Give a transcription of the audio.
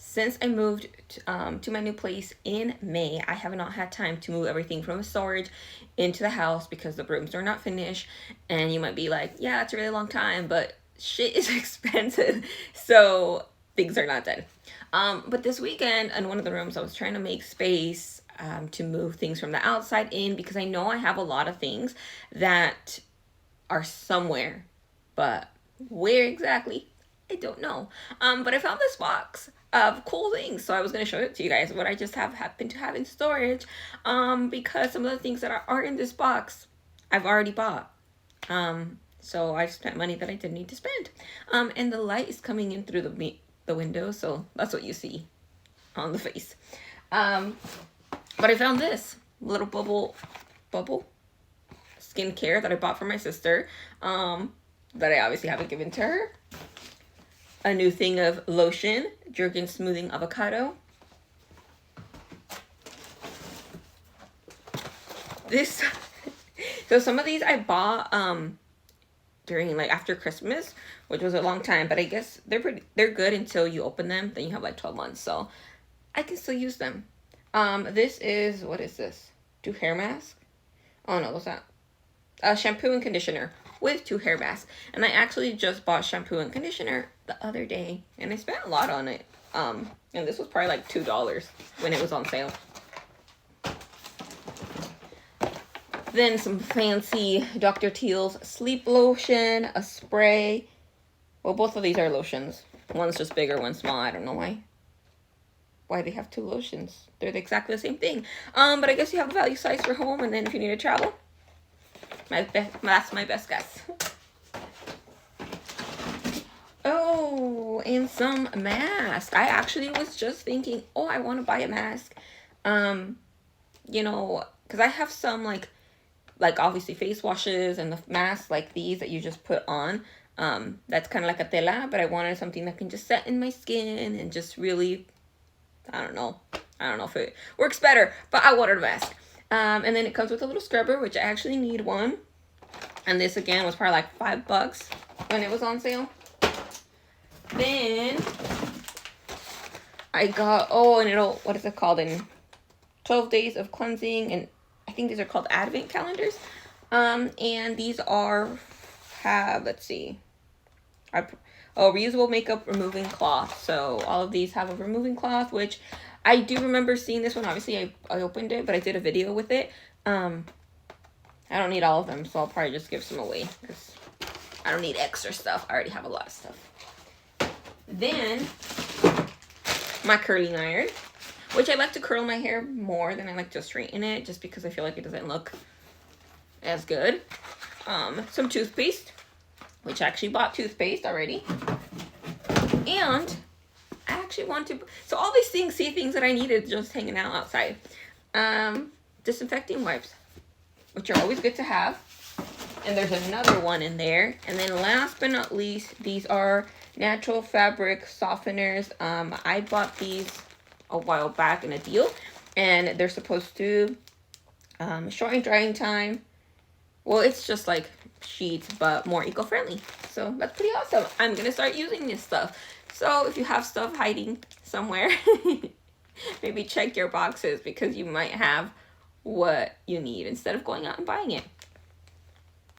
since I moved to my new place in May, I have not had time to move everything from the storage into the house because the rooms are not finished. And you might be like, yeah, it's a really long time, but shit is expensive. So things are not done. But this weekend, in one of the rooms, I was trying to make space to move things from the outside in because I know I have a lot of things that are somewhere, but where exactly, I don't know. But I found this box of cool things, so I was going to show it to you guys what I just have happened to have in storage. Because some of the things that are in this box, I've already bought. So I've spent money that I didn't need to spend. And the light is coming in through the window, so that's what you see on the face. But I found this little bubble skincare that I bought for my sister, that I obviously haven't given to her. A new thing of lotion, Jergens Smoothing Avocado. This, so some of these I bought during like after Christmas, which was a long time, but I guess they're good until you open them. Then you have like 12 months, so I can still use them. This is, what is this? 2 hair masks. Oh no, what's that? Shampoo and conditioner with 2 hair masks. And I actually just bought shampoo and conditioner the other day, and I spent a lot on it. And this was probably like $2 when it was on sale. Then some fancy Dr. Teal's sleep lotion, a spray. Well, both of these are lotions. One's just bigger, one's small. I don't know why they have 2 lotions. They're exactly the same thing. But I guess you have a value size for home, and then if you need to travel, that's my best guess. Oh, and some masks. I actually was just thinking, oh, I want to buy a mask. You know, because I have some like obviously face washes and the masks like these that you just put on. That's kind of like a tela, but I wanted something that can just set in my skin and just really, I don't know if it works better, but I wanted a mask. And then it comes with a little scrubber, which I actually need one. And this again was probably like $5 when it was on sale. Then I got, what is it called? In 12 days of cleansing, and I think these are called Advent calendars. And these let's see. Reusable makeup removing cloth. So all of these have a removing cloth, which I do remember seeing this one. Obviously, I opened it, but I did a video with it. I don't need all of them, so I'll probably just give some away because I don't need extra stuff. I already have a lot of stuff. Then, my curling iron, which I like to curl my hair more than I like to straighten it, just because I feel like it doesn't look as good. Some toothpaste, which I actually bought toothpaste already. And I actually want to, so all these things that I needed just hanging out outside. Disinfecting wipes, which are always good to have. And there's another one in there. And then last but not least, these are natural fabric softeners. I bought these a while back in a deal, and they're supposed to shorten drying time. Well, it's just like sheets, but more eco-friendly. So that's pretty awesome. I'm gonna start using this stuff. So if you have stuff hiding somewhere, maybe check your boxes because you might have what you need instead of going out and buying it.